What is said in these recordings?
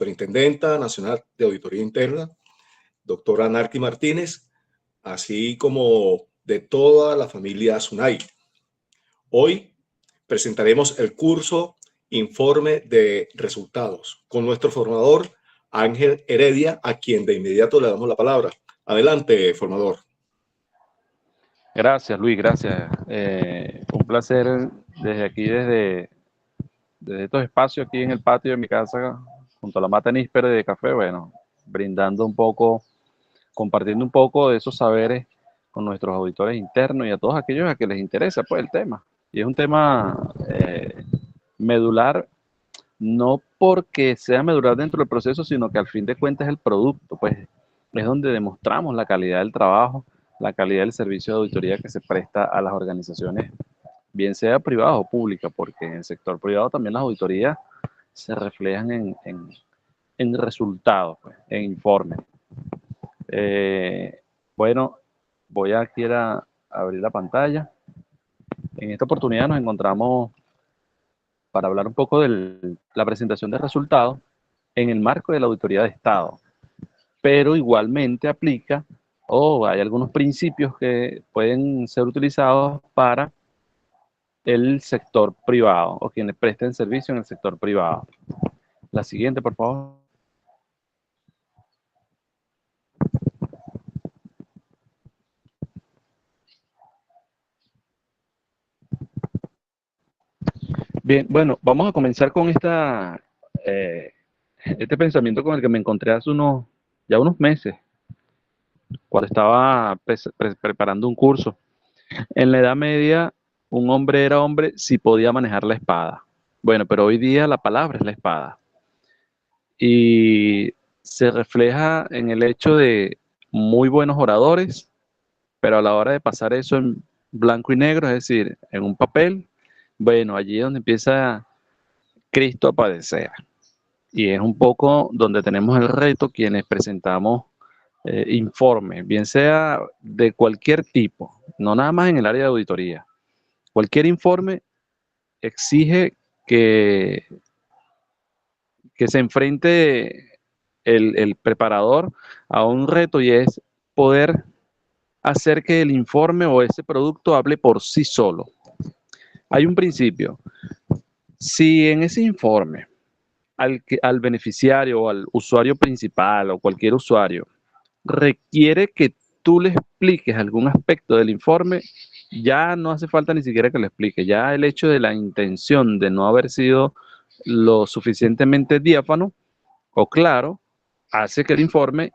Superintendenta Nacional de Auditoría Interna, doctora Narti Martínez, así como de toda la familia SUNAI. Hoy presentaremos el curso Informe de Resultados con nuestro formador Ángel Heredia, a quien de inmediato le damos la palabra. Adelante, formador. Gracias, Luis, gracias. Un placer desde aquí, desde estos espacios aquí en el patio de mi casa, junto a la mata níspera de café, bueno, brindando un poco, compartiendo un poco de esos saberes con nuestros auditores internos y a todos aquellos a que les interesa pues el tema. Y es un tema medular, no porque sea medular dentro del proceso, sino que al fin de cuentas es el producto, pues es donde demostramos la calidad del trabajo, la calidad del servicio de auditoría que se presta a las organizaciones, bien sea privada o pública, porque en el sector privado también las auditorías se reflejan en resultados, pues, en informes. Bueno, voy aquí a abrir la pantalla. En esta oportunidad nos encontramos para hablar un poco de la presentación de resultados en el marco de la auditoría de Estado, pero igualmente aplica o hay algunos principios que pueden ser utilizados para el sector privado o quienes presten servicio en el sector privado. La siguiente, por favor. Bien, bueno, vamos a comenzar con este pensamiento con el que me encontré hace unos meses, cuando estaba preparando un curso. En la Edad Media, un hombre era hombre si podía manejar la espada. Bueno, pero hoy día la palabra es la espada. Y se refleja en el hecho de muy buenos oradores, pero a la hora de pasar eso en blanco y negro, es decir, en un papel, bueno, allí es donde empieza Cristo a padecer. Y es un poco donde tenemos el reto quienes presentamos informes, bien sea de cualquier tipo, no nada más en el área de auditoría. Cualquier informe exige que se enfrente el preparador a un reto, y es poder hacer que el informe o ese producto hable por sí solo. Hay un principio. Si en ese informe al beneficiario o al usuario principal o cualquier usuario requiere que tú le expliques algún aspecto del informe, ya no hace falta ni siquiera que lo explique. Ya el hecho de la intención de no haber sido lo suficientemente diáfano o claro hace que el informe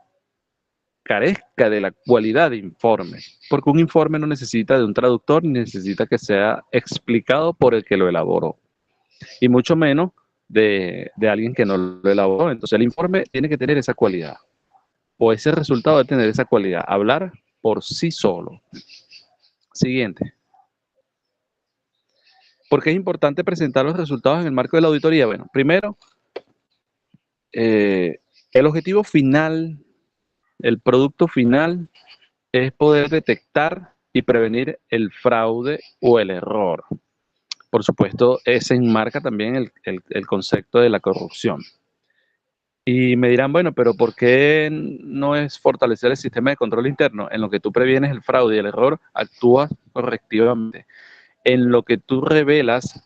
carezca de la cualidad de informe, porque un informe no necesita de un traductor ni necesita que sea explicado por el que lo elaboró, y mucho menos de alguien que no lo elaboró. Entonces el informe tiene que tener esa cualidad, o ese resultado debe tener esa cualidad, hablar por sí solo. Siguiente. ¿Por qué es importante presentar los resultados en el marco de la auditoría? Bueno, primero, el objetivo final, el producto final, es poder detectar y prevenir el fraude o el error. Por supuesto, se enmarca también el concepto de la corrupción. Y me dirán, bueno, pero ¿por qué no es fortalecer el sistema de control interno? En lo que tú previenes el fraude y el error, actúas correctivamente. En lo que tú revelas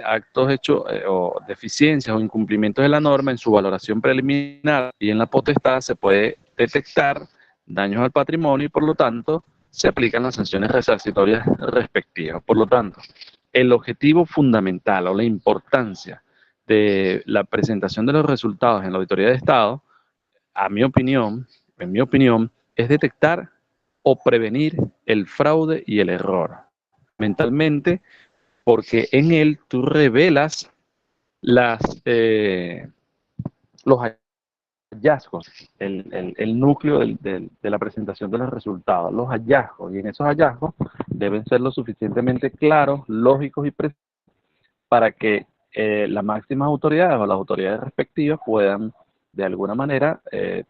actos hechos o deficiencias o incumplimientos de la norma, en su valoración preliminar y en la potestad se puede detectar daños al patrimonio y por lo tanto se aplican las sanciones resarcitorias respectivas. Por lo tanto, el objetivo fundamental o la importancia de la presentación de los resultados en la auditoría de Estado, en mi opinión, es detectar o prevenir el fraude y el error. Mentalmente, porque en él tú revelas los hallazgos, el núcleo de la presentación de los resultados, los hallazgos, y en esos hallazgos deben ser lo suficientemente claros, lógicos y precisos para que las máximas autoridades o las autoridades respectivas puedan de alguna manera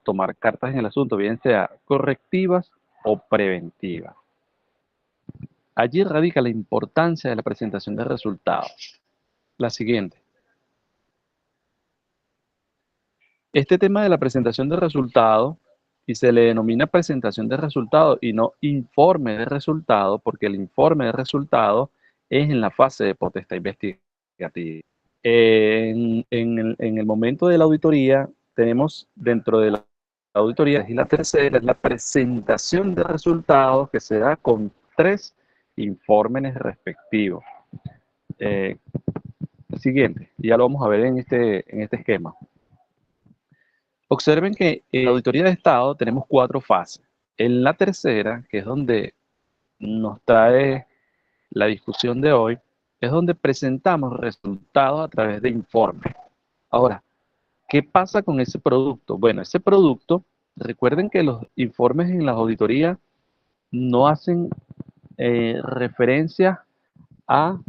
tomar cartas en el asunto, bien sea correctivas o preventivas. Allí radica la importancia de la presentación de resultados. La siguiente. Este tema de la presentación de resultados, y se le denomina presentación de resultados y no informe de resultados, porque el informe de resultados es en la fase de potestad investigativa. En el momento de la auditoría, tenemos dentro de la auditoría, y la tercera es la presentación de resultados, que se da con 3 informes respectivos. Siguiente, ya lo vamos a ver en este esquema. Observen que en la auditoría de Estado tenemos 4 fases. En la tercera, que es donde nos trae la discusión de hoy, es donde presentamos resultados a través de informes. Ahora, ¿qué pasa con ese producto? Bueno, ese producto, recuerden que los informes en las auditorías no hacen referencia a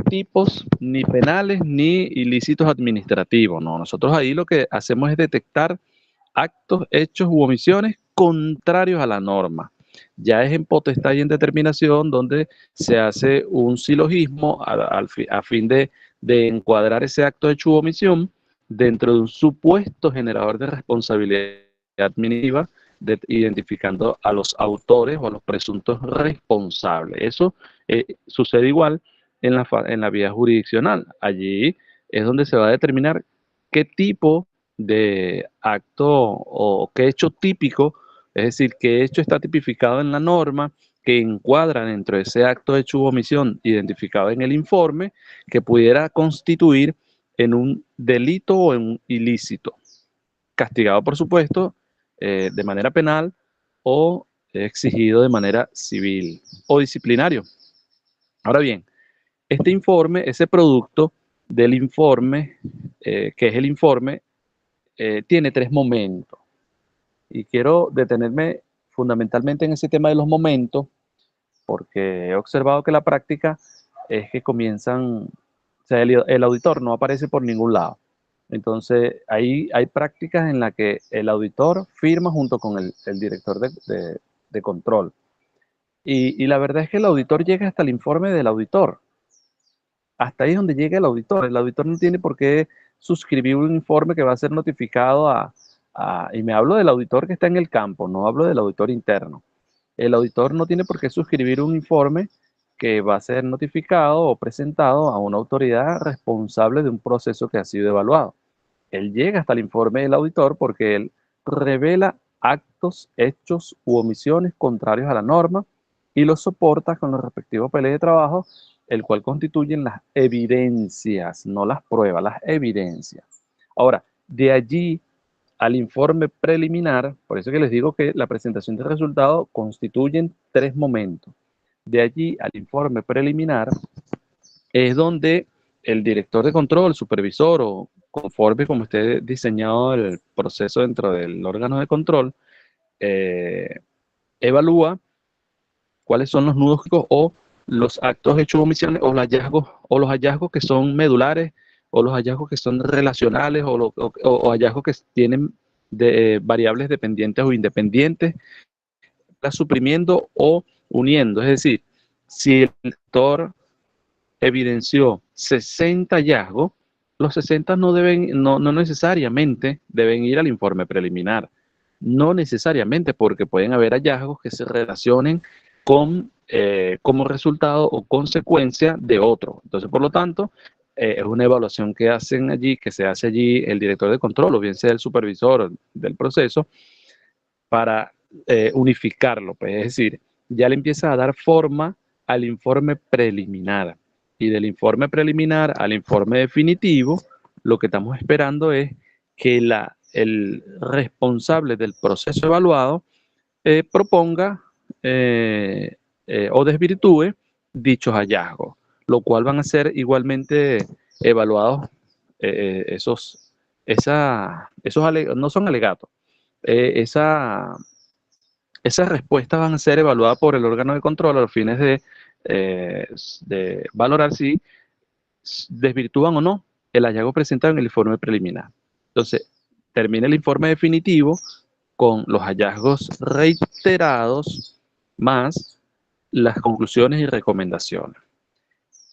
tipos ni penales ni ilícitos administrativos, ¿no? Nosotros ahí lo que hacemos es detectar actos, hechos u omisiones contrarios a la norma. Ya es en potestad y en determinación donde se hace un silogismo a fin de encuadrar ese acto, hecho u omisión dentro de un supuesto generador de responsabilidad administrativa, identificando a los autores o a los presuntos responsables. Eso sucede igual en la vía jurisdiccional. Allí es donde se va a determinar qué tipo de acto o qué hecho típico, es decir, qué hecho está tipificado en la norma, que encuadra dentro de ese acto, hecho u omisión identificado en el informe, que pudiera constituir en un delito o en un ilícito, castigado, por supuesto, de manera penal o exigido de manera civil o disciplinario. Ahora bien, este informe, ese producto del informe, que es el informe, tiene 3 momentos. Y quiero detenerme fundamentalmente en ese tema de los momentos, porque he observado que la práctica es que comienzan, o sea, el auditor no aparece por ningún lado. Entonces, hay prácticas en las que el auditor firma junto con el director de control. Y la verdad es que el auditor llega hasta el informe del auditor. Hasta ahí es donde llega el auditor. El auditor no tiene por qué suscribir un informe que va a ser notificado y me hablo del auditor que está en el campo, no hablo del auditor interno. El auditor no tiene por qué suscribir un informe que va a ser notificado o presentado a una autoridad responsable de un proceso que ha sido evaluado. Él llega hasta el informe del auditor porque él revela actos, hechos u omisiones contrarios a la norma y los soporta con los respectivos papeles de trabajo, el cual constituyen las evidencias, no las pruebas, las evidencias. Ahora, de allí al informe preliminar, por eso que les digo que la presentación de resultados constituyen 3 momentos. De allí al informe preliminar es donde el director de control, el supervisor o conforme como esté diseñado el proceso dentro del órgano de control, evalúa cuáles son los nudos o los actos hechos o omisiones o los hallazgos que son medulares o los hallazgos que son relacionales o hallazgos que tienen variables dependientes o independientes, suprimiendo o uniendo. Es decir, si el autor evidenció 60 hallazgos, los 60 no necesariamente deben ir al informe preliminar. No necesariamente, porque pueden haber hallazgos que se relacionen con, como resultado o consecuencia de otro. Entonces, por lo tanto, es una evaluación que se hace allí el director de control, o bien sea el supervisor del proceso, para unificarlo. Pues, es decir, ya le empieza a dar forma al informe preliminar. Y del informe preliminar al informe definitivo, lo que estamos esperando es que el responsable del proceso evaluado proponga o desvirtúe dichos hallazgos, lo cual van a ser igualmente evaluados no son alegatos, esas respuestas van a ser evaluadas por el órgano de control a los fines de valorar si desvirtúan o no el hallazgo presentado en el informe preliminar. Entonces, termina el informe definitivo con los hallazgos reiterados más las conclusiones y recomendaciones.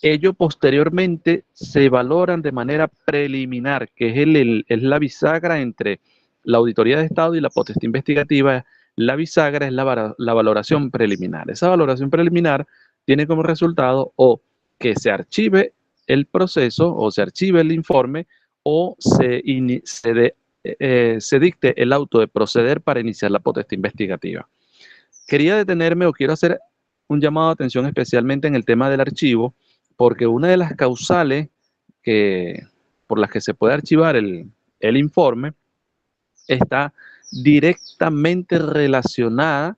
ellos posteriormente se valoran de manera preliminar, que es la bisagra entre la auditoría de Estado y la potestad investigativa. La bisagra es la valoración preliminar. Esa valoración preliminar tiene como resultado o que se archive el proceso o se archive el informe o se dicte el auto de proceder para iniciar la potestad investigativa. Quería detenerme o quiero hacer un llamado de atención especialmente en el tema del archivo, porque una de las causales por las que se puede archivar el informe está directamente relacionada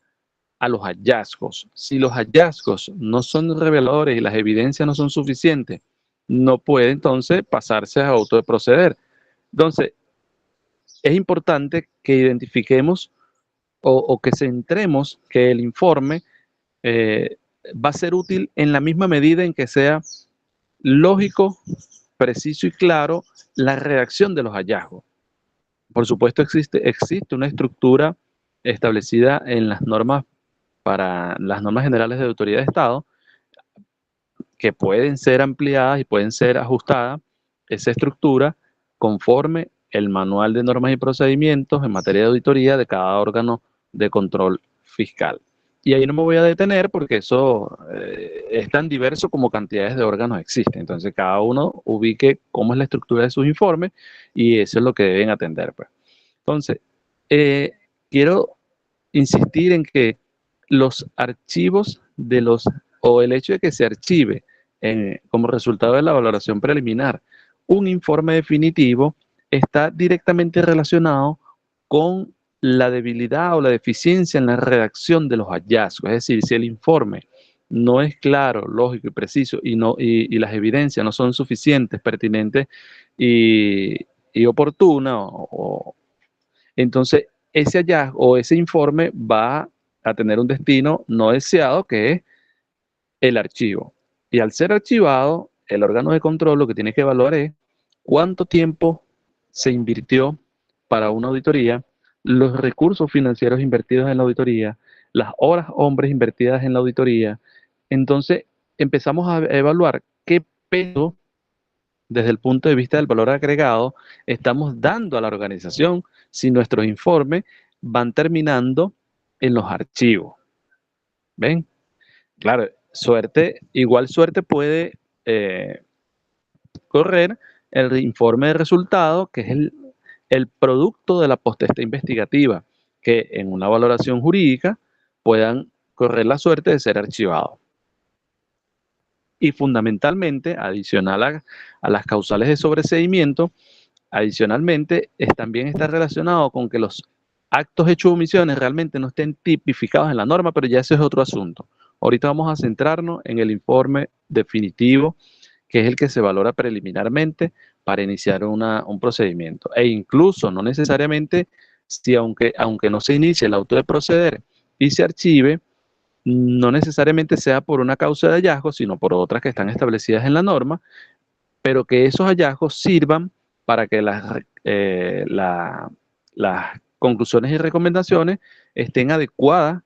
a los hallazgos. Si los hallazgos no son reveladores y las evidencias no son suficientes, no puede entonces pasarse a auto de proceder. Entonces, es importante que identifiquemos o que centremos que el informe va a ser útil en la misma medida en que sea lógico, preciso y claro la redacción de los hallazgos. Por supuesto, existe una estructura establecida en las normas para las normas generales de autoridad de Estado que pueden ser ampliadas y pueden ser ajustadas esa estructura conforme el manual de normas y procedimientos en materia de auditoría de cada órgano de control fiscal. Y ahí no me voy a detener porque eso es tan diverso como cantidades de órganos existen. Entonces, cada uno ubique cómo es la estructura de sus informes y eso es lo que deben atender, pues. Entonces, quiero insistir en que los archivos o el hecho de que se archive como resultado de la valoración preliminar un informe definitivo está directamente relacionado con la debilidad o la deficiencia en la redacción de los hallazgos. Es decir, si el informe no es claro, lógico y preciso y las evidencias no son suficientes, pertinentes y oportunas, entonces ese hallazgo o ese informe va a tener un destino no deseado, que es el archivo. Y al ser archivado, el órgano de control lo que tiene que evaluar es cuánto tiempo se invirtió para una auditoría, los recursos financieros invertidos en la auditoría, las horas hombres invertidas en la auditoría. Entonces, empezamos a evaluar qué peso, desde el punto de vista del valor agregado, estamos dando a la organización si nuestros informes van terminando en los archivos. ¿Ven? Claro, igual suerte puede correr el informe de resultado, que es el producto de la potestad investigativa, que en una valoración jurídica puedan correr la suerte de ser archivados. Y fundamentalmente, adicional a las causales de sobreseimiento, adicionalmente también está relacionado con que los actos hechos o omisiones realmente no estén tipificados en la norma, pero ya ese es otro asunto. Ahorita vamos a centrarnos en el informe definitivo, que es el que se valora preliminarmente para iniciar un procedimiento. E incluso no necesariamente, si aunque no se inicie el auto de proceder y se archive, no necesariamente sea por una causa de hallazgo, sino por otras que están establecidas en la norma, pero que esos hallazgos sirvan para que las conclusiones y recomendaciones estén adecuadas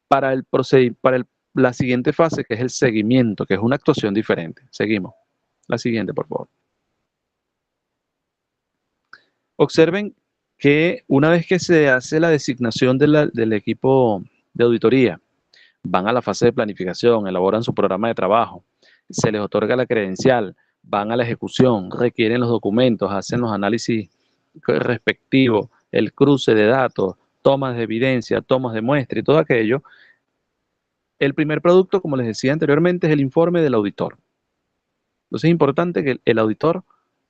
para la siguiente fase, que es el seguimiento, que es una actuación diferente. Seguimos. La siguiente, por favor. Observen que una vez que se hace la designación del equipo de auditoría, van a la fase de planificación, elaboran su programa de trabajo, se les otorga la credencial, van a la ejecución, requieren los documentos, hacen los análisis respectivos, el cruce de datos, tomas de evidencia, tomas de muestra y todo aquello. El primer producto, como les decía anteriormente, es el informe del auditor. Entonces es importante que el auditor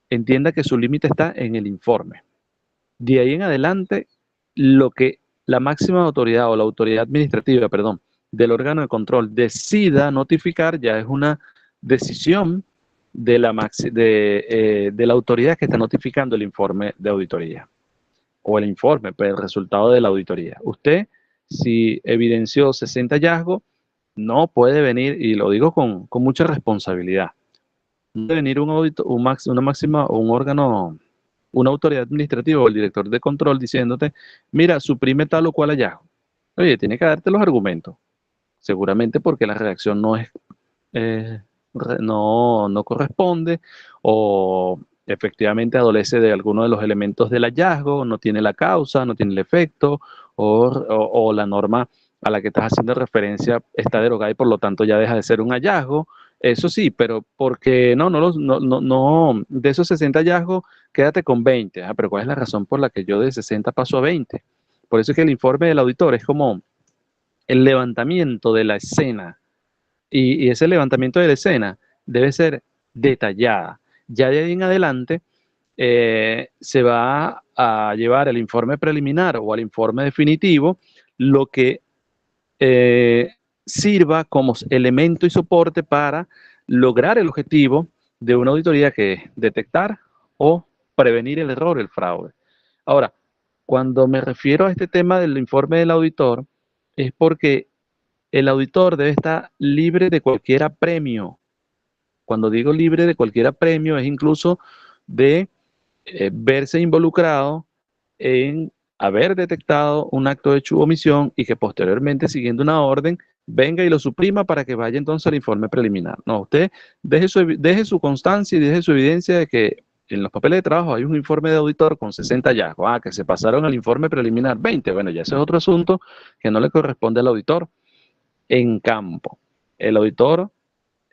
entienda que su límite está en el informe. De ahí en adelante, lo que la máxima autoridad o la autoridad administrativa, perdón, del órgano de control decida notificar ya es una decisión de la autoridad que está notificando el informe de auditoría o el informe, pues, el resultado de la auditoría. Usted, si evidenció 60 hallazgos, no puede venir, y lo digo con mucha responsabilidad, no puede venir un órgano, una autoridad administrativa o el director de control diciéndote, mira, suprime tal o cual hallazgo. Oye, tiene que darte los argumentos. Seguramente porque la redacción no es no corresponde, o efectivamente adolece de alguno de los elementos del hallazgo, no tiene la causa, no tiene el efecto, o la norma a la que estás haciendo referencia está derogada y por lo tanto ya deja de ser un hallazgo. Eso sí, pero porque no, de esos 60 hallazgos, quédate con 20. Pero ¿cuál es la razón por la que yo de 60 paso a 20? Por eso es que el informe del auditor es como el levantamiento de la escena, y ese levantamiento de la escena debe ser detallada. Ya de ahí en adelante se va a llevar al informe preliminar o al informe definitivo lo que sirva como elemento y soporte para lograr el objetivo de una auditoría, que es detectar o prevenir el error, el fraude. Ahora, cuando me refiero a este tema del informe del auditor, es porque el auditor debe estar libre de cualquier apremio. Cuando digo libre de cualquier apremio, es incluso de verse involucrado en haber detectado un acto de hecho u omisión y que posteriormente, siguiendo una orden, venga y lo suprima para que vaya entonces al informe preliminar. No, usted deje su constancia y deje su evidencia de que en los papeles de trabajo hay un informe de auditor con 60 hallazgos. Que se pasaron al informe preliminar 20. Bueno, ya ese es otro asunto que no le corresponde al auditor en campo. El auditor,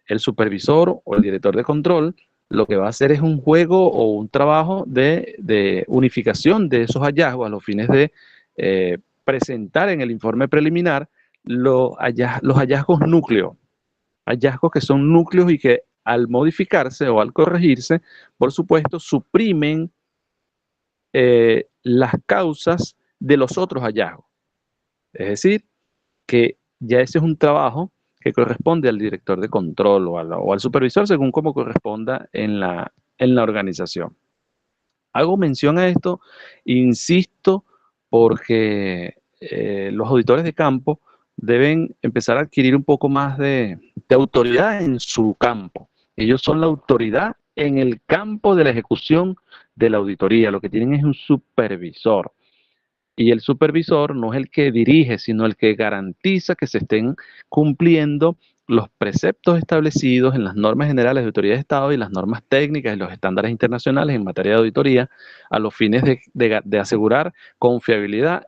el supervisor o el director de control lo que va a hacer es un juego o un trabajo de unificación de esos hallazgos a los fines de presentar en el informe preliminar los hallazgos núcleos, hallazgos que son núcleos y que al modificarse o al corregirse, por supuesto, suprimen las causas de los otros hallazgos. Es decir, que ya ese es un trabajo que corresponde al director de control o al supervisor, según como corresponda en la organización. Hago mención a esto, insisto, porque los auditores de campo deben empezar a adquirir un poco más de autoridad en su campo. Ellos son la autoridad en el campo de la ejecución de la auditoría. Lo que tienen es un supervisor. Y el supervisor no es el que dirige, sino el que garantiza que se estén cumpliendo los preceptos establecidos en las normas generales de auditoría de Estado y las normas técnicas y los estándares internacionales en materia de auditoría, a los fines de asegurar confiabilidad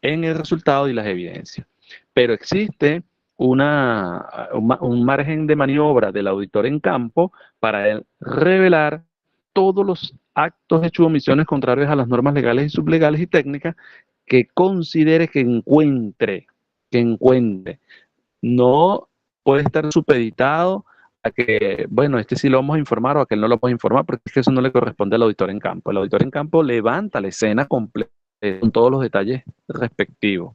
en el resultado y las evidencias. Pero existe un margen de maniobra del auditor en campo para revelar todos los actos, hechos o omisiones contrarios a las normas legales y sublegales y técnicas que considere que encuentre. No puede estar supeditado a que, bueno, este sí lo vamos a informar o aquel no lo vamos a informar, porque es que eso no le corresponde al auditor en campo. El auditor en campo levanta la escena completa con todos los detalles respectivos.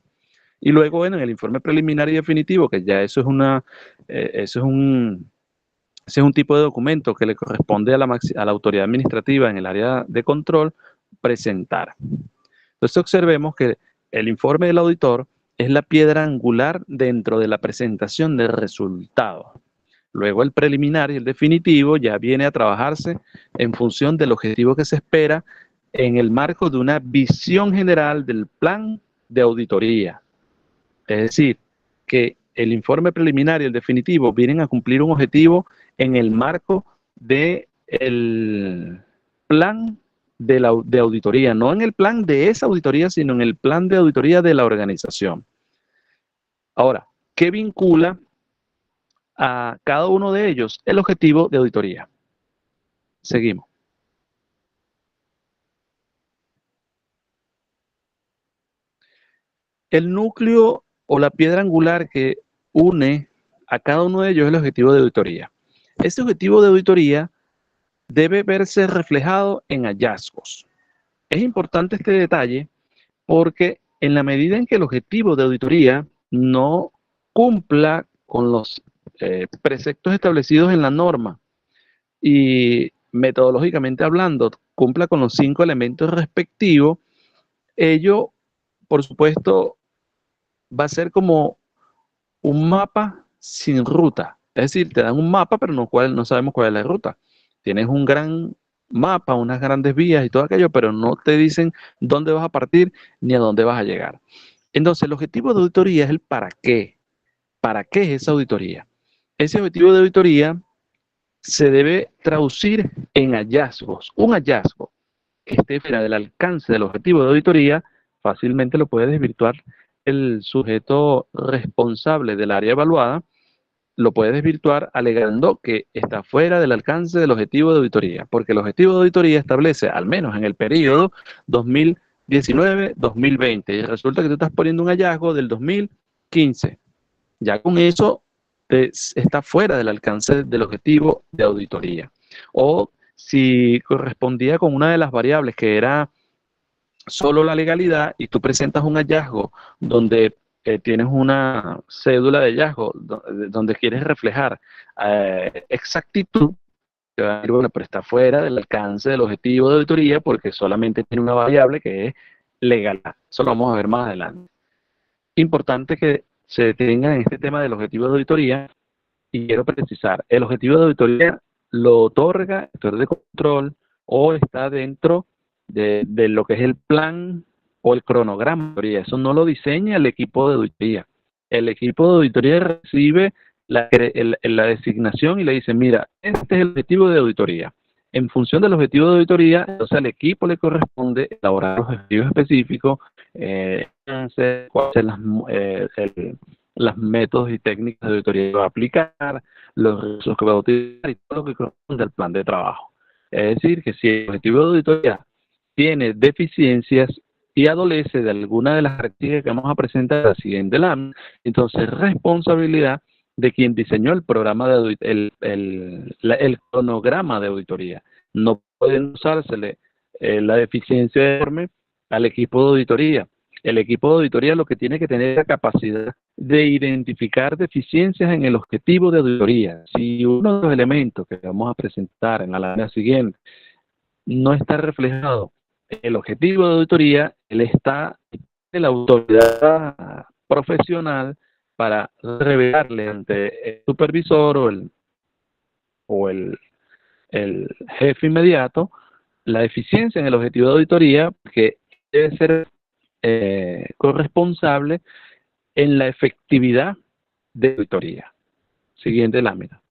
Y luego, bueno, en el informe preliminar y definitivo, que ya eso es eso ese es un tipo de documento que le corresponde a la autoridad administrativa en el área de control presentar. Entonces observemos que el informe del auditor es la piedra angular dentro de la presentación de resultados. Luego el preliminar y el definitivo ya viene a trabajarse en función del objetivo que se espera en el marco de una visión general del plan de auditoría. Es decir, que el informe preliminar y el definitivo vienen a cumplir un objetivo en el marco del plan de auditoría, no en el plan de esa auditoría, sino en el plan de auditoría de la organización. Ahora, ¿qué vincula a cada uno de ellos? El objetivo de auditoría. Seguimos. El núcleo o la piedra angular que une a cada uno de ellos es el objetivo de auditoría. Ese objetivo de auditoría debe verse reflejado en hallazgos. Es importante este detalle porque en la medida en que el objetivo de auditoría no cumpla con los preceptos establecidos en la norma y metodológicamente hablando, cumpla con los 5 elementos respectivos, ello, por supuesto, va a ser como un mapa sin ruta. Es decir, te dan un mapa, pero no sabemos cuál es la ruta. Tienes un gran mapa, unas grandes vías y todo aquello, pero no te dicen dónde vas a partir ni a dónde vas a llegar. Entonces, el objetivo de auditoría es el para qué. ¿Para qué es esa auditoría? ese objetivo de auditoría se debe traducir en hallazgos. Un hallazgo que esté fuera del alcance del objetivo de auditoría fácilmente lo puede desvirtuar el sujeto responsable del área evaluada, lo puede desvirtuar alegando que está fuera del alcance del objetivo de auditoría, porque el objetivo de auditoría establece, al menos en el periodo 2019-2020, y resulta que tú estás poniendo un hallazgo del 2015. Ya con eso está fuera del alcance del objetivo de auditoría. O si correspondía con una de las variables que era solo la legalidad y tú presentas un hallazgo donde tienes una cédula de hallazgo donde quieres reflejar exactitud, te va a decir, bueno, pero está fuera del alcance del objetivo de auditoría porque solamente tiene una variable que es legalidad. Eso lo vamos a ver más adelante. Importante que se detengan en este tema del objetivo de auditoría y quiero precisar, el objetivo de auditoría lo otorga el director de control o está dentro de lo que es el plan o el cronograma de auditoría. Eso no lo diseña el equipo de auditoría. El equipo de auditoría recibe la designación y le dice, mira, este es el objetivo de auditoría. En función del objetivo de auditoría, entonces al equipo le corresponde elaborar los objetivos específicos, cuáles son los métodos y técnicas de auditoría que va a aplicar, los recursos que va a utilizar y todo lo que corresponde al plan de trabajo. Es decir, que si el objetivo de auditoría tiene deficiencias y adolece de alguna de las características que vamos a presentar en la siguiente lámina, entonces responsabilidad de quien diseñó el programa de el cronograma de auditoría. No pueden usársele la deficiencia de informe al equipo de auditoría. El equipo de auditoría lo que tiene que tener es la capacidad de identificar deficiencias en el objetivo de auditoría. Si uno de los elementos que vamos a presentar en la lámina siguiente no está reflejado en el objetivo de auditoría, él está en la autoridad profesional para revelarle ante el supervisor o el jefe inmediato la deficiencia en el objetivo de auditoría, que debe ser corresponsable en la efectividad de auditoría. Siguiente lámina.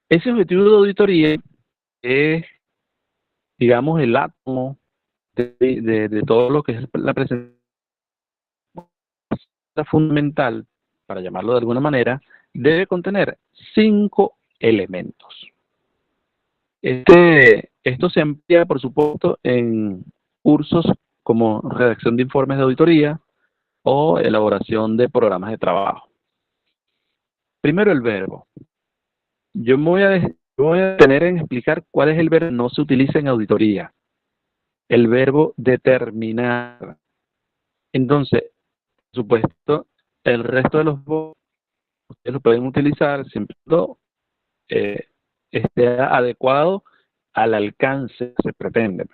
Ese objetivo de auditoría es, digamos, el átomo de todo lo que es la presentación fundamental, para llamarlo de alguna manera, debe contener 5 elementos. Esto se amplía, por supuesto, en cursos como redacción de informes de auditoría o elaboración de programas de trabajo. Primero, el verbo. Yo me voy a detener en explicar cuál es el verbo que no se utiliza en auditoría. El verbo determinar. Entonces, por supuesto, el resto de los verbos ustedes lo pueden utilizar siempre que esté adecuado al alcance que se pretende.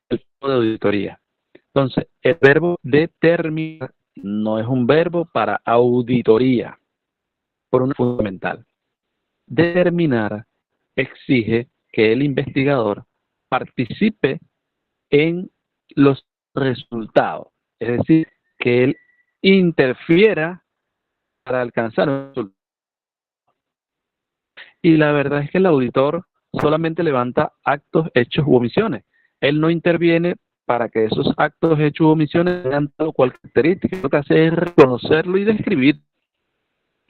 El tipo de auditoría. Entonces, el verbo determinar no es un verbo para auditoría, por una fundamental. Determinar exige que el investigador participe en los resultados, es decir, que él interfiera para alcanzar un resultado. Y la verdad es que el auditor solamente levanta actos, hechos u omisiones. Él no interviene para que esos actos, hechos u omisiones tengan tal o cual característica. Lo que hace es reconocerlo y describir.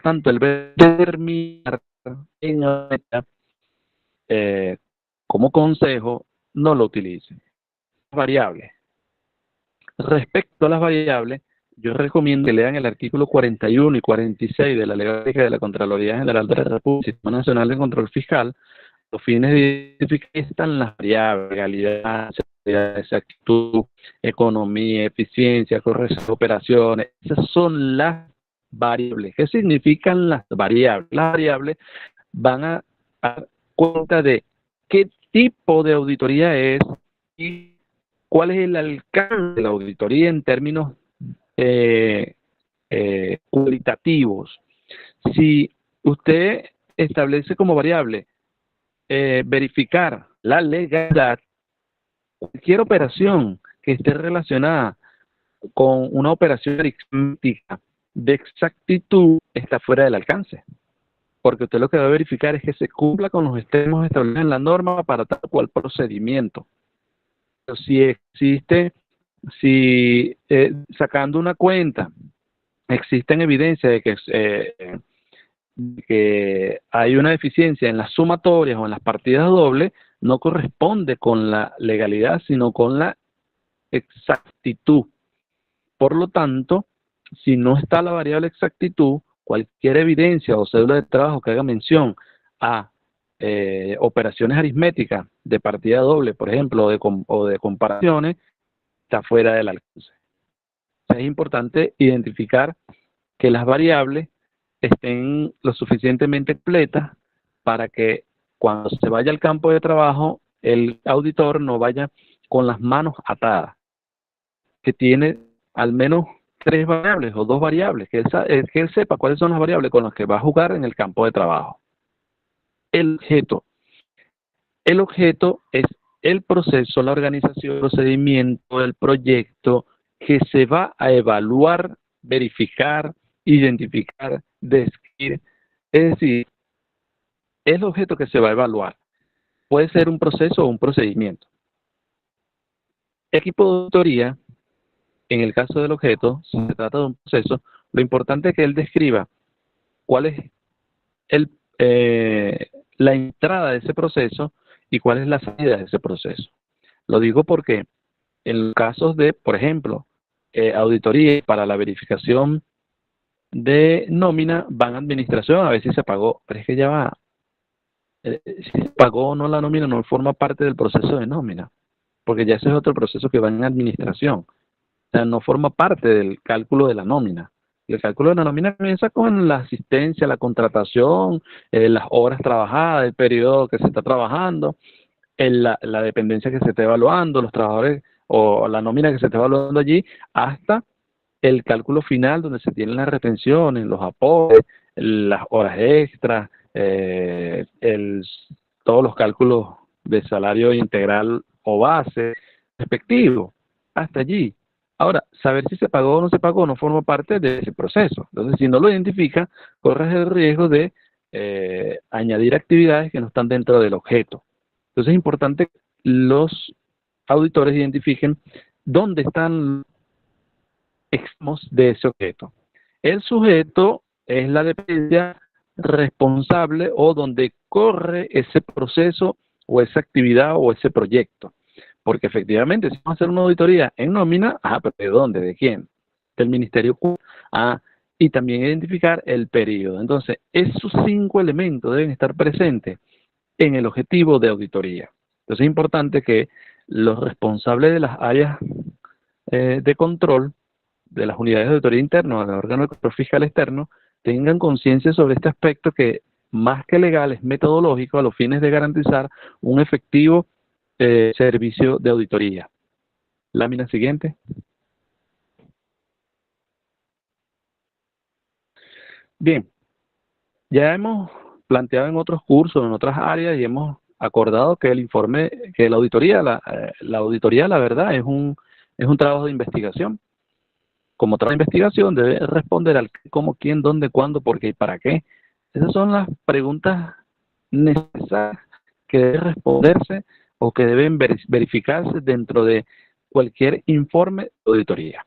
Tanto el verbo determinar en como consejo no lo utilicen. Variables. Respecto a las variables, yo recomiendo que lean el artículo 41 y 46 de la Ley Orgánica de la Contraloría General de la República, Sistema Nacional de Control Fiscal, los fines de identificar están las variables, legalidad, seguridad, exactitud, economía, eficiencia, corrección de operaciones. Esas son las variables. ¿Qué significan las variables? Las variables van a dar cuenta de qué tipo de auditoría es y cuál es el alcance de la auditoría en términos cualitativos. Si usted establece como variable verificar la legalidad, cualquier operación que esté relacionada con una operación aritmética de exactitud está fuera del alcance. Porque usted lo que debe verificar es que se cumpla con los extremos establecidos en la norma para tal cual procedimiento. Pero si existe, sacando una cuenta, existen evidencias de que hay una deficiencia en las sumatorias o en las partidas dobles, no corresponde con la legalidad, sino con la exactitud. Por lo tanto, si no está la variable exactitud, cualquier evidencia o cédula de trabajo que haga mención a operaciones aritméticas de partida doble, por ejemplo, o de comparaciones, está fuera del alcance. O sea, es importante identificar que las variables estén lo suficientemente completas para que cuando se vaya al campo de trabajo, el auditor no vaya con las manos atadas, que tiene al menos 3 variables o 2 variables, que él sepa cuáles son las variables con las que va a jugar en el campo de trabajo. El objeto es el proceso, la organización, el procedimiento, el proyecto que se va a evaluar, verificar, identificar, describir. Es decir, el objeto que se va a evaluar puede ser un proceso o un procedimiento. El equipo de auditoría, en el caso del objeto, si se trata de un proceso, lo importante es que él describa cuál es la entrada de ese proceso y cuál es la salida de ese proceso. Lo digo porque en los casos de, por ejemplo, auditoría para la verificación de nómina, van a administración a ver si se pagó, pero es que ya va, si se pagó o no la nómina no forma parte del proceso de nómina, porque ya ese es otro proceso que va en administración. O sea, no forma parte del cálculo de la nómina. El cálculo de la nómina comienza con la asistencia, la contratación, las horas trabajadas, el periodo que se está trabajando, la dependencia que se está evaluando, los trabajadores o la nómina que se está evaluando allí, hasta el cálculo final donde se tienen las retenciones, los aportes, las horas extras, todos los cálculos de salario integral o base respectivo, hasta allí. Ahora, saber si se pagó o no se pagó no forma parte de ese proceso. Entonces, si no lo identifica, corres el riesgo de añadir actividades que no están dentro del objeto. Entonces, es importante que los auditores identifiquen dónde están extremos de ese objeto. El sujeto es la dependencia responsable o donde corre ese proceso o esa actividad o ese proyecto. Porque efectivamente, si vamos a hacer una auditoría en nómina, pero ¿de dónde? ¿De quién? Del Ministerio. Y también identificar el periodo. Entonces, esos 5 elementos deben estar presentes en el objetivo de auditoría. Entonces, es importante que los responsables de las áreas de control, de las unidades de auditoría interna, del órgano de control fiscal externo, tengan conciencia sobre este aspecto que, más que legal, es metodológico a los fines de garantizar un efectivo servicio de auditoría. Lámina siguiente. Bien, ya hemos planteado en otros cursos, en otras áreas, y hemos acordado que el informe, que la auditoría, la auditoría, la verdad, es un trabajo de investigación. Como trabajo de investigación debe responder al cómo, quién, dónde, cuándo, por qué y para qué. Esas son las preguntas necesarias que deben responderse o que deben verificarse dentro de cualquier informe de auditoría.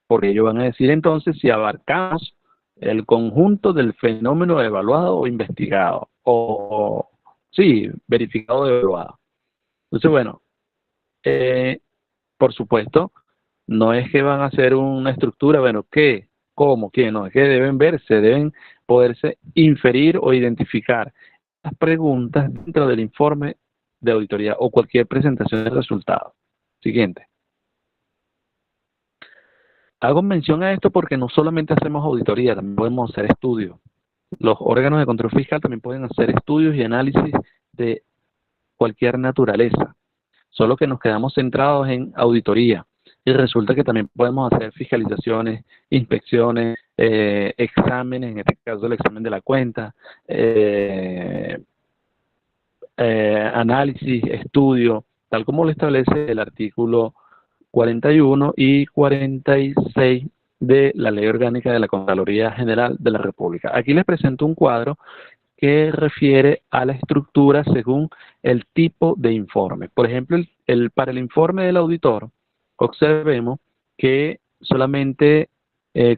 Porque ellos van a decir entonces si abarcamos el conjunto del fenómeno evaluado o investigado, sí, verificado o evaluado. Entonces, bueno, por supuesto, no es que van a hacer una estructura, bueno, ¿qué? ¿Cómo? ¿Qué? No, es que deben verse, deben poderse inferir o identificar las preguntas dentro del informe de auditoría o cualquier presentación de resultados. Siguiente. Hago mención a esto porque no solamente hacemos auditoría, también podemos hacer estudios. Los órganos de control fiscal también pueden hacer estudios y análisis de cualquier naturaleza, solo que nos quedamos centrados en auditoría. Y resulta que también podemos hacer fiscalizaciones, inspecciones, exámenes, en este caso el examen de la cuenta, análisis, estudio, tal como lo establece el artículo 41 y 46 de la Ley Orgánica de la Contraloría General de la República. Aquí les presento un cuadro que refiere a la estructura según el tipo de informe. Por ejemplo, para el informe del auditor, observemos que solamente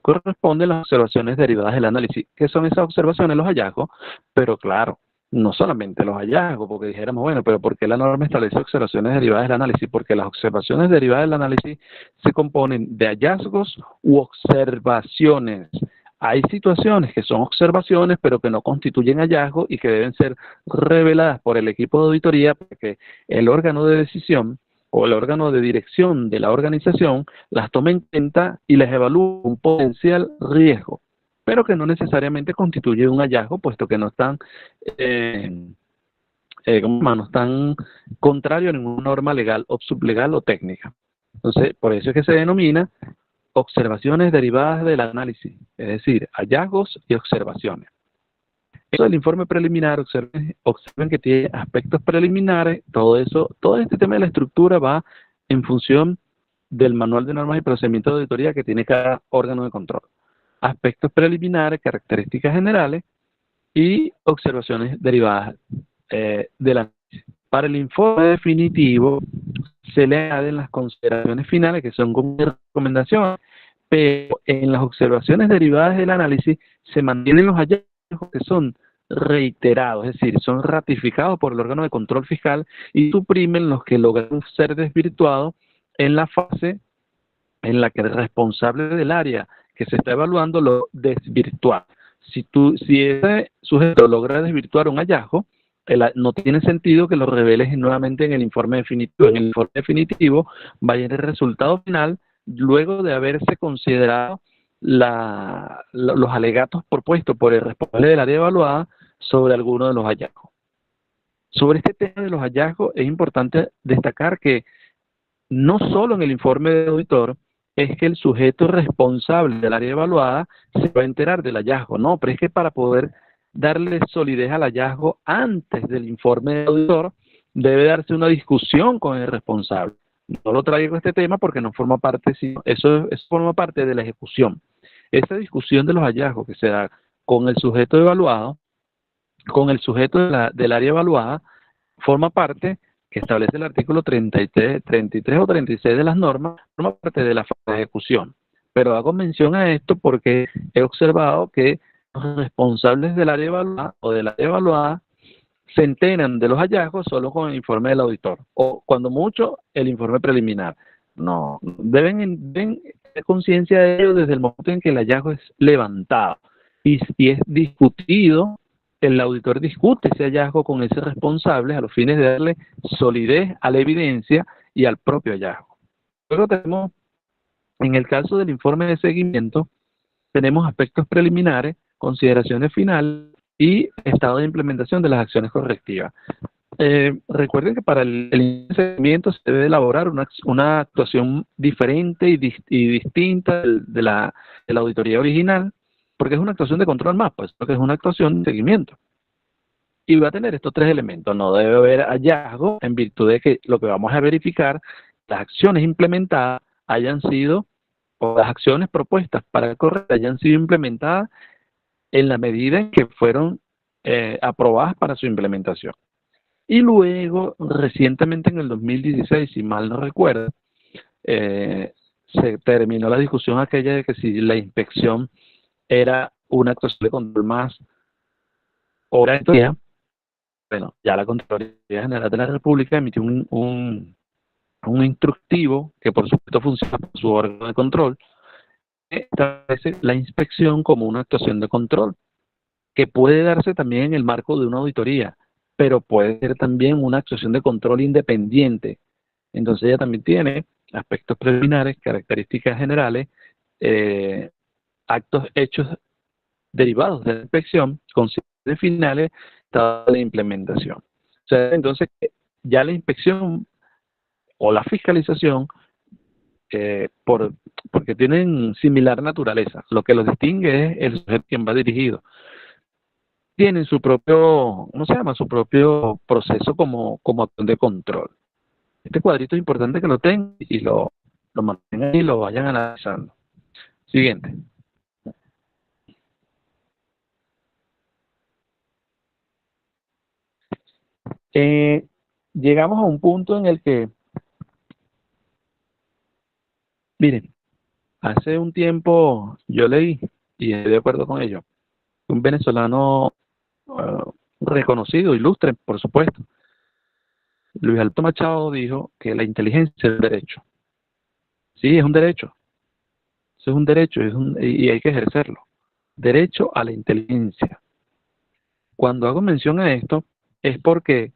corresponden las observaciones derivadas del análisis. ¿Qué son esas observaciones? Los hallazgos, pero claro, no solamente los hallazgos, porque dijéramos, bueno, pero ¿por qué la norma establece observaciones derivadas del análisis? Porque las observaciones derivadas del análisis se componen de hallazgos u observaciones. Hay situaciones que son observaciones, pero que no constituyen hallazgos y que deben ser reveladas por el equipo de auditoría para que el órgano de decisión o el órgano de dirección de la organización las tome en cuenta y les evalúe un potencial riesgo, pero que no necesariamente constituye un hallazgo, puesto que no están, no están contrario a ninguna norma legal o sublegal o técnica. Entonces, por eso es que se denomina observaciones derivadas del análisis, es decir, hallazgos y observaciones. Eso del informe preliminar, observen que tiene aspectos preliminares, todo este tema de la estructura va en función del manual de normas y procedimientos de auditoría que tiene cada órgano de control. Aspectos preliminares, características generales y observaciones derivadas del análisis. Para el informe definitivo se le añaden las consideraciones finales que son como recomendaciones, pero en las observaciones derivadas del análisis se mantienen los hallazgos que son reiterados, es decir, son ratificados por el órgano de control fiscal y suprimen los que logran ser desvirtuados en la fase en la que el responsable del área que se está evaluando lo desvirtúa. Si ese sujeto logra desvirtuar un hallazgo, no tiene sentido que lo reveles nuevamente en el informe definitivo. En el informe definitivo va a ir el resultado final luego de haberse considerado los alegatos propuestos por el responsable del área evaluada sobre alguno de los hallazgos. Sobre este tema de los hallazgos es importante destacar que no solo en el informe del auditor es que el sujeto responsable del área evaluada se va a enterar del hallazgo, no, pero es que para poder darle solidez al hallazgo antes del informe del auditor debe darse una discusión con el responsable. No lo traigo este tema porque no forma parte, sino eso forma parte de la ejecución. Esa discusión de los hallazgos que se da con el sujeto evaluado, con el sujeto del área evaluada, forma parte, que establece el artículo 33 o 36 de las normas, forma parte de la fase de ejecución. Pero hago mención a esto porque he observado que los responsables del área evaluada o de la área evaluada se enteran de los hallazgos solo con el informe del auditor, o cuando mucho el informe preliminar. No, deben tener conciencia de ello desde el momento en que el hallazgo es levantado y es discutido. El auditor discute ese hallazgo con ese responsable a los fines de darle solidez a la evidencia y al propio hallazgo. Luego tenemos, en el caso del informe de seguimiento, tenemos aspectos preliminares, consideraciones finales y estado de implementación de las acciones correctivas. Recuerden que para el seguimiento se debe elaborar una actuación diferente y distinta de la auditoría original, porque es una actuación de control más, pues, porque es una actuación de seguimiento. Y va a tener estos tres elementos. No debe haber hallazgo en virtud de que lo que vamos a verificar, las acciones implementadas hayan sido, o las acciones propuestas para correr hayan sido implementadas en la medida en que fueron aprobadas para su implementación. Y luego, recientemente en el 2016, si mal no recuerdo, se terminó la discusión aquella de que si la inspección era una actuación de control más o la auditoría. Bueno, ya la Contraloría General de la República emitió un instructivo que por supuesto funciona por su órgano de control, que establece la inspección como una actuación de control, que puede darse también en el marco de una auditoría, pero puede ser también una actuación de control independiente. Entonces ella también tiene aspectos preliminares, características generales, hechos derivados de la inspección, consideraciones finales, estado de implementación. O sea, entonces ya la inspección o la fiscalización, porque tienen similar naturaleza, lo que los distingue es el sujeto quien va dirigido. Tienen su propio, ¿cómo se llama? Su propio proceso como acción de control. Este cuadrito es importante que lo tengan y lo lo mantengan y lo vayan analizando. Siguiente. Llegamos a un punto en el que, miren, hace un tiempo yo leí, y estoy de acuerdo con ello, un venezolano reconocido, ilustre, por supuesto, Luis Alberto Machado, dijo que la inteligencia es un derecho. Sí, es un derecho. Eso es un derecho y hay que ejercerlo. Derecho a la inteligencia. Cuando hago mención a esto, es porque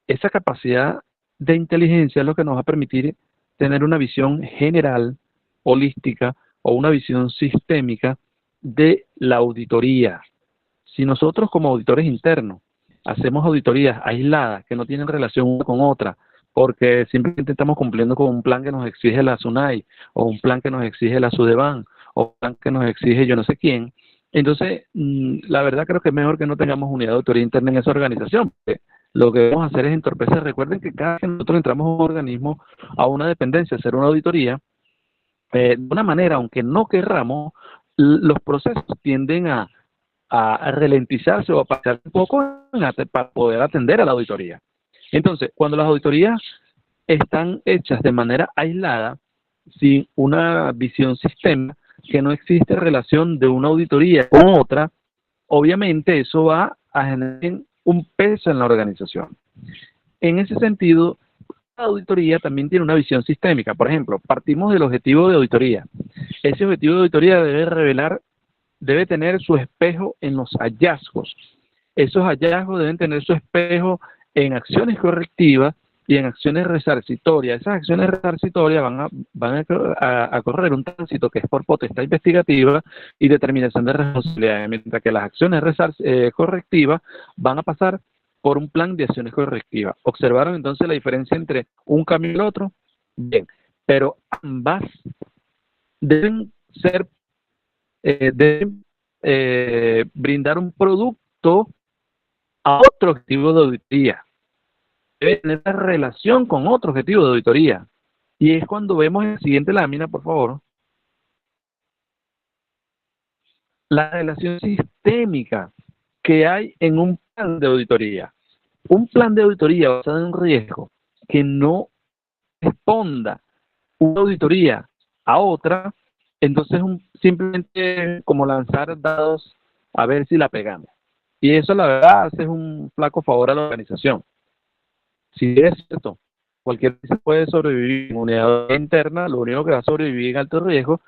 esa capacidad de inteligencia es lo que nos va a permitir tener una visión general, holística o una visión sistémica de la auditoría. Si nosotros como auditores internos hacemos auditorías aisladas que no tienen relación una con otra, porque simplemente estamos cumpliendo con un plan que nos exige la SUNAI, o un plan que nos exige la SUDEBAN, o un plan que nos exige yo no sé quién, entonces la verdad creo que es mejor que no tengamos unidad de auditoría interna en esa organización, porque lo que debemos hacer es entorpecer. Recuerden que cada vez que nosotros entramos a un organismo, a una dependencia, a hacer una auditoría, de una manera, aunque no querramos, los procesos tienden a ralentizarse o a pasar un poco para poder atender a la auditoría. Entonces, cuando las auditorías están hechas de manera aislada, sin una visión sistémica, que no existe relación de una auditoría con otra, obviamente eso va a generar un peso en la organización. En ese sentido, la auditoría también tiene una visión sistémica. Por ejemplo, partimos del objetivo de auditoría. Ese objetivo de auditoría debe tener su espejo en los hallazgos. Esos hallazgos deben tener su espejo en acciones correctivas y en acciones resarcitorias. Esas acciones resarcitorias van a correr un tránsito que es por potestad investigativa y determinación de responsabilidades, mientras que las acciones correctivas van a pasar por un plan de acciones correctivas. ¿Observaron entonces la diferencia entre un cambio y el otro? Bien, pero ambas deben ser deben brindar un producto a otro objetivo de auditoría. Debe tener una relación con otro objetivo de auditoría. Y es cuando vemos en la siguiente lámina, por favor, la relación sistémica que hay en un plan de auditoría. Un plan de auditoría basado en un riesgo que no responda una auditoría a otra, entonces simplemente como lanzar dados a ver si la pegamos. Y eso la verdad hace un flaco favor a la organización. Si es cierto, cualquier se puede sobrevivir en unidad interna, lo único que va a sobrevivir en alto riesgo,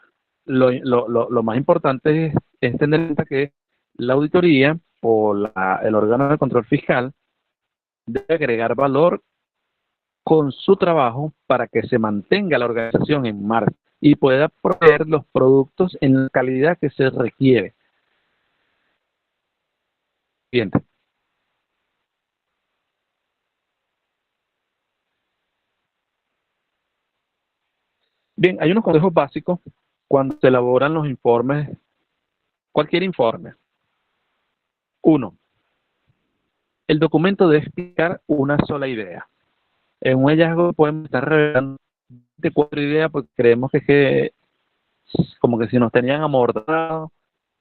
lo más importante es tener en cuenta que la auditoría o el órgano de control fiscal debe agregar valor con su trabajo para que se mantenga la organización en marcha y pueda proveer los productos en la calidad que se requiere. Siguiente. Bien, hay unos consejos básicos cuando se elaboran los informes, cualquier informe. 1. El documento debe explicar una sola idea. En un hallazgo podemos estar revelando 24 ideas porque creemos que como que si nos tenían amordazados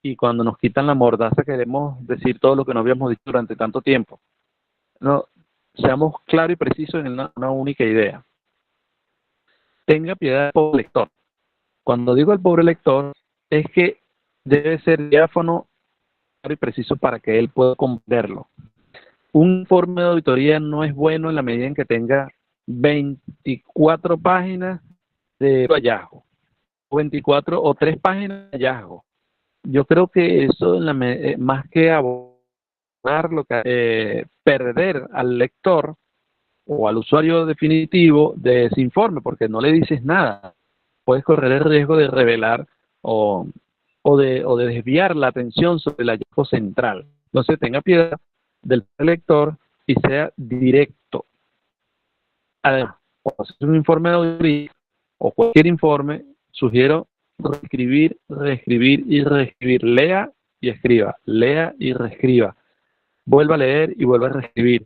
y cuando nos quitan la mordaza queremos decir todo lo que no habíamos dicho durante tanto tiempo. No, seamos claros y precisos en una única idea. Tenga piedad del pobre lector. Cuando digo el pobre lector, es que debe ser diáfano, claro y preciso para que él pueda comprenderlo. Un informe de auditoría no es bueno en la medida en que tenga 24 páginas de hallazgo, 24 o 3 páginas de hallazgo. Yo creo que eso, más que abonar, perder al lector o al usuario definitivo de ese informe, porque no le dices nada. Puedes correr el riesgo de revelar o de desviar la atención sobre el hallazgo central. Entonces tenga piedad del lector y sea directo. Además, cuando haces un informe de auditoría o cualquier informe, sugiero reescribir, reescribir y reescribir. Lea y escriba, lea y reescriba. Vuelva a leer y vuelva a reescribir.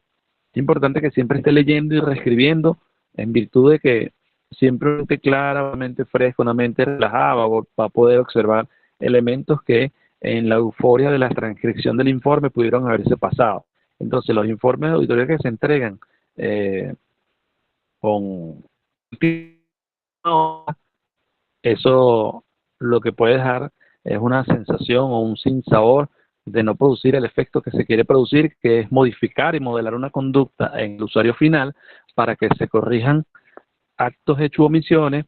Es importante que siempre esté leyendo y reescribiendo en virtud de que siempre una mente clara, una mente fresca, una mente relajada va a poder observar elementos que en la euforia de la transcripción del informe pudieron haberse pasado. Entonces, los informes de auditoría que se entregan con eso lo que puede dejar es una sensación o un sinsabor de no producir el efecto que se quiere producir, que es modificar y modelar una conducta en el usuario final para que se corrijan actos, hechos o omisiones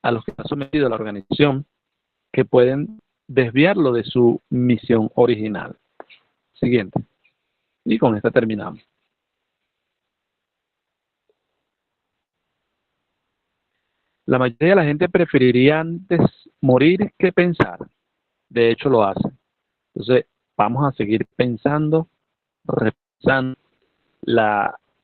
a los que ha sometido la organización que pueden desviarlo de su misión original. Siguiente. Y con esta terminamos. La mayoría de la gente preferiría antes morir que pensar. De hecho, lo hace. Entonces, vamos a seguir pensando, repensando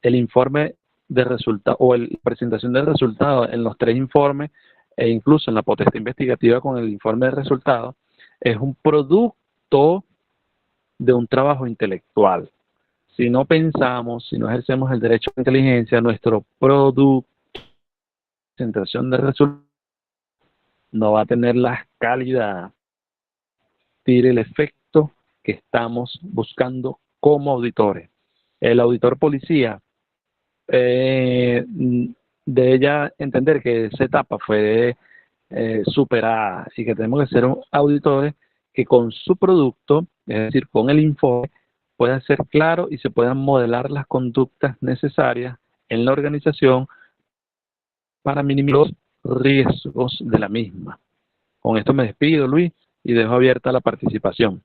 el informe de resultado o la presentación del resultado en los 3 informes e incluso en la potestad investigativa con el informe de resultado, es un producto de un trabajo intelectual. Si no pensamos, si no ejercemos el derecho a la inteligencia, nuestro producto presentación de resultados no va a tener la calidad, el efecto que estamos buscando como auditores. El auditor policía, de ella entender que esa etapa fue superada y que tenemos que ser auditores que con su producto, es decir, con el informe, puedan ser claros y se puedan modelar las conductas necesarias en la organización para minimizar los riesgos de la misma. Con esto me despido, Luis, y dejo abierta la participación.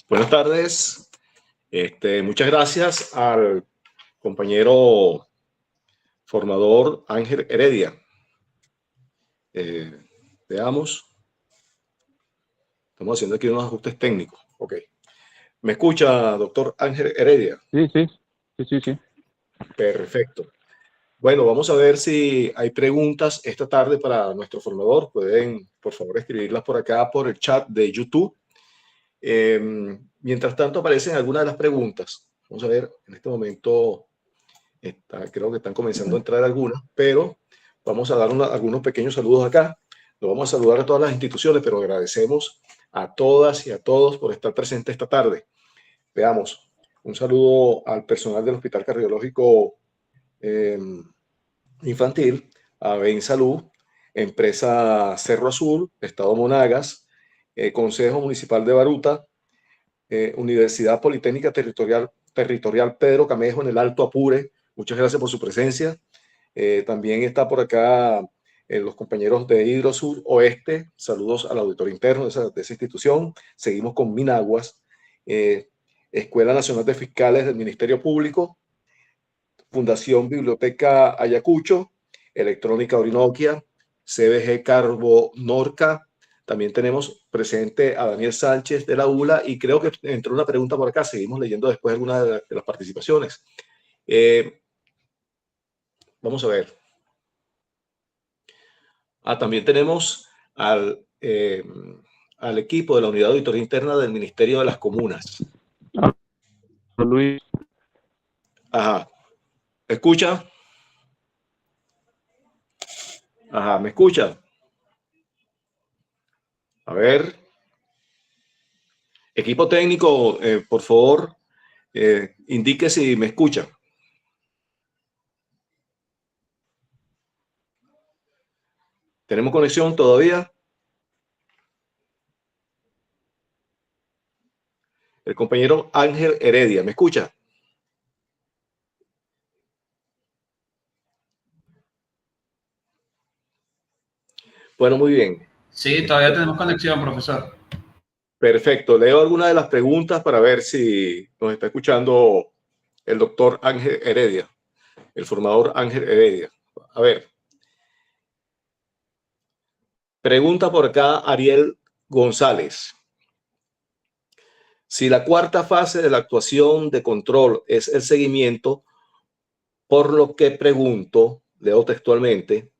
Buenas tardes. Muchas gracias al compañero formador Ángel Heredia. Veamos. Estamos haciendo aquí unos ajustes técnicos. Ok. ¿Me escucha, doctor Ángel Heredia? Sí. Perfecto. Bueno, vamos a ver si hay preguntas esta tarde para nuestro formador. Pueden, por favor, escribirlas por acá, por el chat de YouTube. Mientras tanto, aparecen algunas de las preguntas. Vamos a ver, en este momento creo que están comenzando a entrar algunas, pero vamos a dar algunos pequeños saludos acá. Nos vamos a saludar a todas las instituciones, pero agradecemos a todas y a todos por estar presentes esta tarde. Veamos, un saludo al personal del Hospital Cardiológico Infantil, a Ben Salud, Empresa Cerro Azul, Estado Monagas, Consejo Municipal de Baruta, Universidad Politécnica Territorial Pedro Camejo en el Alto Apure. Muchas gracias por su presencia. También está por acá los compañeros de Hidrosur Oeste. Saludos al auditor interno de esa institución. Seguimos con Minaguas, Escuela Nacional de Fiscales del Ministerio Público, Fundación Biblioteca Ayacucho, Electrónica Orinoquia, CBG Carbo Norca. También tenemos presente a Daniel Sánchez de la ULA y creo que entró una pregunta por acá. Seguimos leyendo después algunas de las participaciones. Vamos a ver. También tenemos al equipo de la Unidad de Auditoría Interna del Ministerio de las Comunas. Luis. Ajá. ¿Escucha? Ajá, ¿me escucha? A ver. Equipo técnico, por favor, indique si me escucha. ¿Tenemos conexión todavía? El compañero Ángel Heredia, ¿me escucha? Bueno, muy bien. Sí, todavía tenemos conexión, profesor. Perfecto. Leo algunas de las preguntas para ver si nos está escuchando el doctor Ángel Heredia, el formador Ángel Heredia. A ver. Pregunta por acá Ariel González. Si la cuarta fase de la actuación de control es el seguimiento, por lo que pregunto, leo textualmente,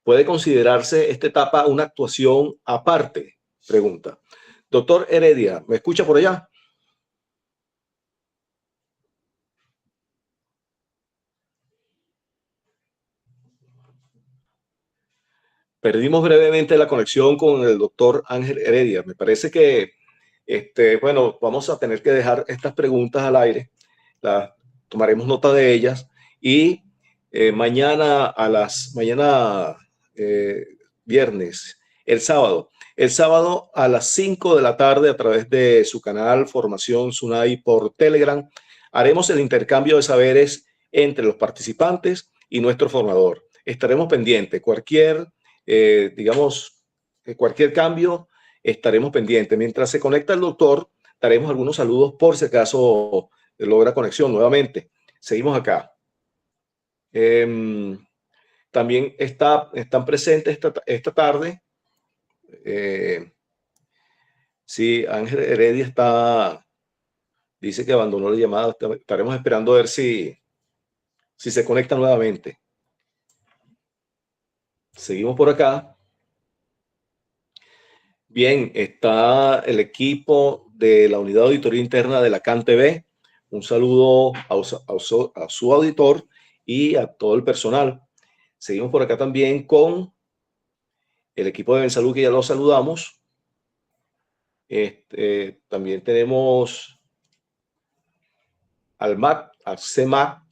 ¿puede considerarse esta etapa una actuación aparte? Pregunta. Doctor Heredia, ¿me escucha por allá? Perdimos brevemente la conexión con el doctor Ángel Heredia. Me parece que, bueno, vamos a tener que dejar estas preguntas al aire. Tomaremos nota de ellas y mañana viernes, el sábado a las 5 de la tarde a través de su canal Formación SUNAI por Telegram, haremos el intercambio de saberes entre los participantes y nuestro formador. Estaremos pendientes. Cualquier cambio, estaremos pendientes. Mientras se conecta el doctor, daremos algunos saludos por si acaso logra conexión nuevamente. Seguimos acá. También están presentes esta tarde. Sí, Ángel Heredia dice que abandonó la llamada. Estaremos esperando a ver si se conecta nuevamente. Seguimos por acá. Bien, está el equipo de la Unidad de Auditoría Interna de la CAN-TV. Un saludo a su auditor y a todo el personal. Seguimos por acá también con el equipo de Bensalud, que ya lo saludamos. También tenemos al CEMAP,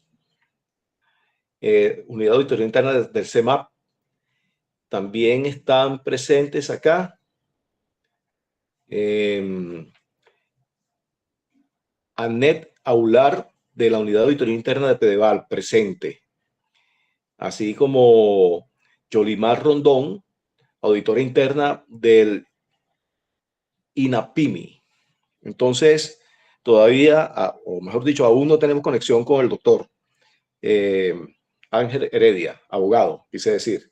Unidad de Auditoría Interna del CEMAP. También están presentes acá Anet Aular, de la Unidad de Auditoría Interna de Pedeval, presente. Así como Yolimar Rondón, auditora interna del INAPIMI. Entonces, todavía, o mejor dicho, aún no tenemos conexión con el doctor Ángel Heredia, abogado, quise decir.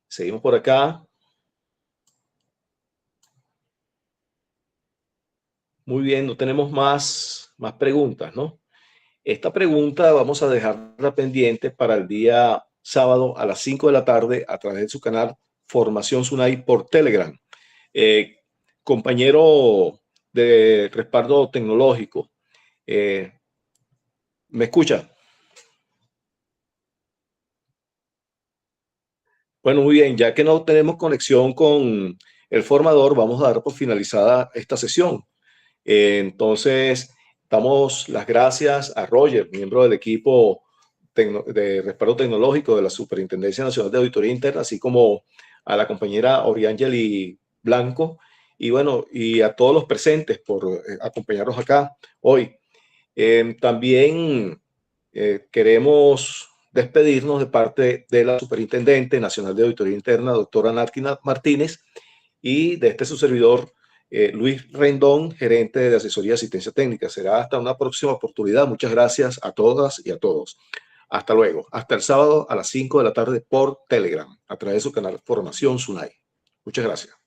Seguimos por acá. Muy bien, no tenemos más preguntas, ¿no? Esta pregunta vamos a dejarla pendiente para el día sábado a las 5 de la tarde a través de su canal Formación SUNAI por Telegram. Compañero de respaldo tecnológico, ¿me escucha? Bueno, muy bien, ya que no tenemos conexión con el formador, vamos a dar por finalizada esta sesión. Entonces, damos las gracias a Roger, miembro del equipo de respaldo tecnológico de la Superintendencia Nacional de Auditoría Interna, así como a la compañera Oriángeli Blanco, y bueno, y a todos los presentes por acompañarnos acá hoy. También queremos despedirnos de parte de la Superintendente Nacional de Auditoría Interna, doctora Narquina Martínez, y de su servidor, Luis Rendón, gerente de asesoría y asistencia técnica. Será hasta una próxima oportunidad. Muchas gracias a todas y a todos. Hasta luego. Hasta el sábado a las 5 de la tarde por Telegram, a través de su canal Formación SUNAI. Muchas gracias.